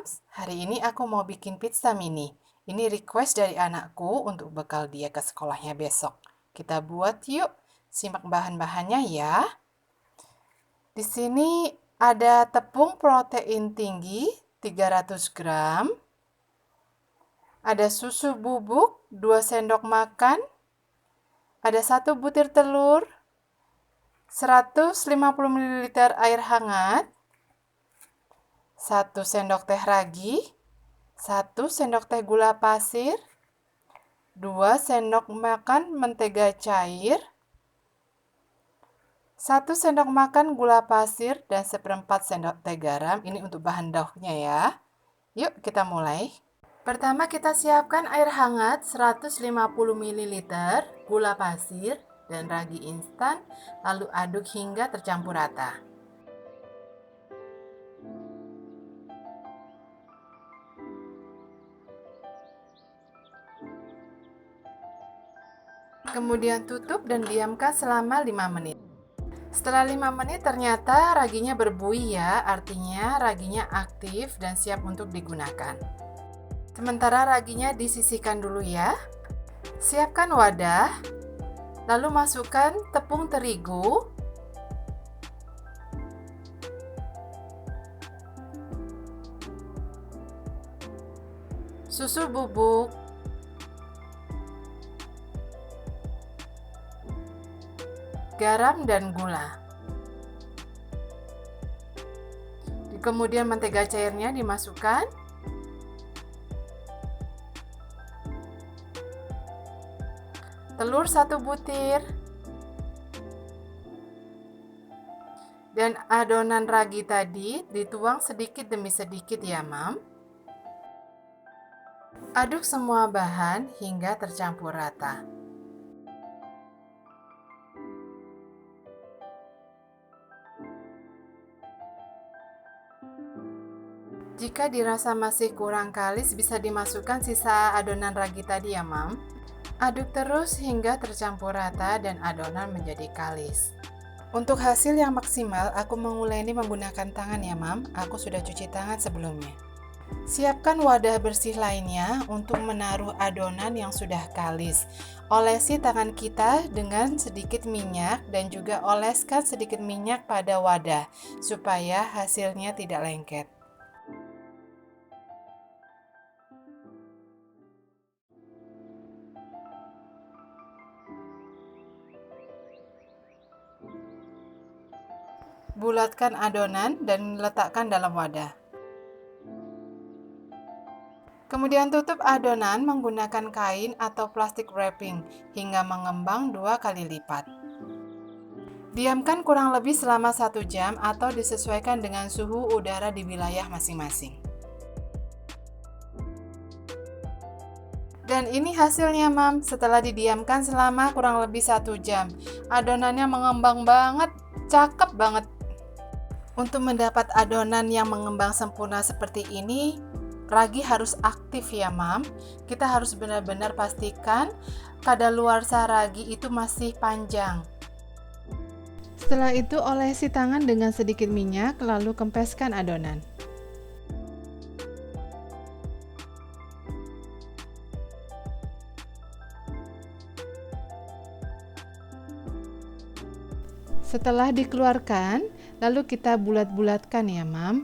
Mams, hari ini aku mau bikin pizza mini. Ini request dari anakku untuk bekal dia ke sekolahnya besok. Kita buat yuk, simak bahan-bahannya ya. Di sini ada tepung protein tinggi 300 gram, ada susu bubuk 2 sendok makan, ada 1 butir telur, 150 ml air hangat, 1 sendok teh ragi, 1 sendok teh gula pasir, 2 sendok makan mentega cair, 1 sendok makan gula pasir, dan seperempat sendok teh garam. Ini untuk bahan dauhnya ya. Yuk kita mulai. Pertama kita siapkan air hangat 150 ml, gula pasir, dan ragi instan, lalu aduk hingga tercampur rata. Kemudian tutup dan diamkan selama 5 menit. Setelah 5 menit ternyata raginya berbuih ya, artinya raginya aktif dan siap untuk digunakan. Sementara raginya disisihkan dulu ya. Siapkan wadah, lalu masukkan tepung terigu, susu bubuk, garam dan gula. Kemudian mentega cairnya dimasukkan. Telur 1 butir. Dan adonan ragi tadi dituang sedikit demi sedikit ya, Mam. Aduk semua bahan hingga tercampur rata. Jika dirasa masih kurang kalis, bisa dimasukkan sisa adonan ragi tadi ya, Mam. Aduk terus hingga tercampur rata dan adonan menjadi kalis. Untuk hasil yang maksimal, aku menguleni menggunakan tangan ya, Mam. Aku sudah cuci tangan sebelumnya. Siapkan wadah bersih lainnya untuk menaruh adonan yang sudah kalis. Olesi tangan kita dengan sedikit minyak dan juga oleskan sedikit minyak pada wadah supaya hasilnya tidak lengket. Bulatkan adonan dan letakkan dalam wadah. Kemudian tutup adonan menggunakan kain atau plastik wrapping hingga mengembang 2 kali lipat. Diamkan kurang lebih selama 1 jam atau disesuaikan dengan suhu udara di wilayah masing-masing. Dan ini hasilnya, Mam. Setelah didiamkan selama kurang lebih 1 jam. Adonannya mengembang banget, cakep banget. Untuk mendapat adonan yang mengembang sempurna seperti ini, ragi harus aktif ya, Mam. Kita harus benar-benar pastikan kadaluarsa ragi itu masih panjang. Setelah itu olesi tangan dengan sedikit minyak, lalu kempeskan adonan. Setelah dikeluarkan, lalu kita bulat-bulatkan ya, Mam.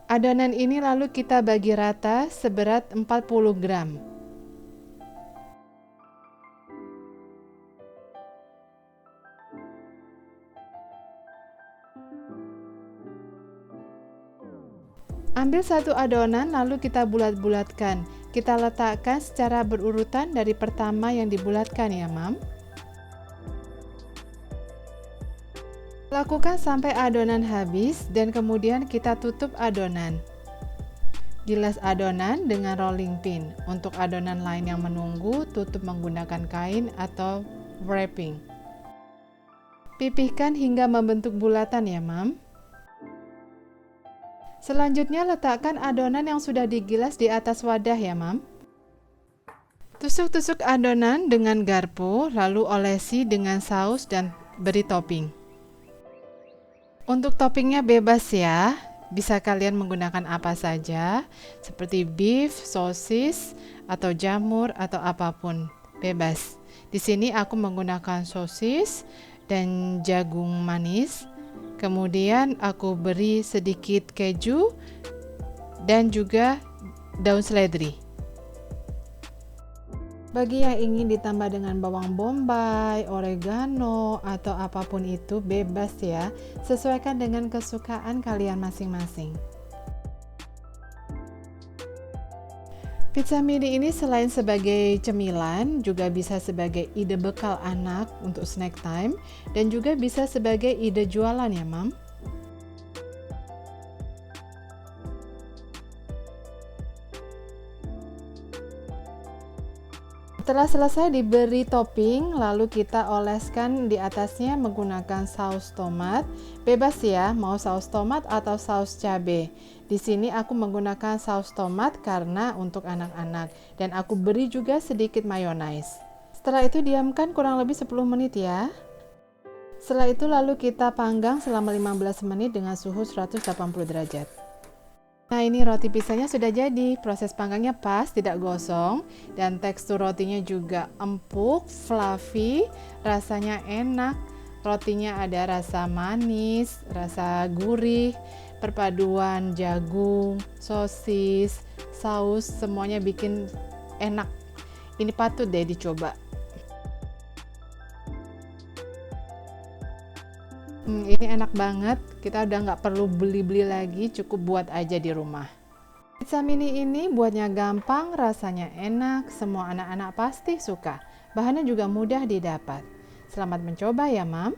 Adonan ini lalu kita bagi rata seberat 40 gram. Ambil satu adonan lalu kita bulat-bulatkan. Kita letakkan secara berurutan dari pertama yang dibulatkan ya, Mam. Lakukan sampai adonan habis dan kemudian kita tutup adonan. Gilas adonan dengan rolling pin. Untuk adonan lain yang menunggu, tutup menggunakan kain atau wrapping. Pipihkan hingga membentuk bulatan ya, Mam. Selanjutnya letakkan adonan yang sudah digilas di atas wadah ya, Mam. Tusuk-tusuk adonan dengan garpu, lalu olesi dengan saus dan beri topping. Untuk toppingnya bebas ya, bisa kalian menggunakan apa saja, seperti beef, sosis, atau jamur, atau apapun, bebas. Di sini aku menggunakan sosis dan jagung manis, kemudian aku beri sedikit keju dan juga daun seledri. Bagi yang ingin ditambah dengan bawang bombay, oregano, atau apapun itu bebas ya, sesuaikan dengan kesukaan kalian masing-masing. Pizza mini ini selain sebagai cemilan, juga bisa sebagai ide bekal anak untuk snack time, dan juga bisa sebagai ide jualan ya, Mam. Setelah selesai diberi topping, lalu kita oleskan di atasnya menggunakan saus tomat. Bebas ya, mau saus tomat atau saus cabai. Di sini aku menggunakan saus tomat karena untuk anak-anak, dan aku beri juga sedikit mayonaise. Setelah itu diamkan kurang lebih 10 menit ya. Setelah itu lalu kita panggang selama 15 menit dengan suhu 180 derajat. Nah, ini roti pizzanya sudah jadi. Proses panggangnya pas, tidak gosong, dan tekstur rotinya juga empuk, fluffy, rasanya enak. Rotinya ada rasa manis, rasa gurih, perpaduan jagung, sosis, saus, semuanya bikin enak. Ini patut deh dicoba. Ini enak banget, kita udah nggak perlu beli-beli lagi, cukup buat aja di rumah. Pizza mini ini buatnya gampang, rasanya enak, semua anak-anak pasti suka. Bahannya juga mudah didapat. Selamat mencoba ya, Mam.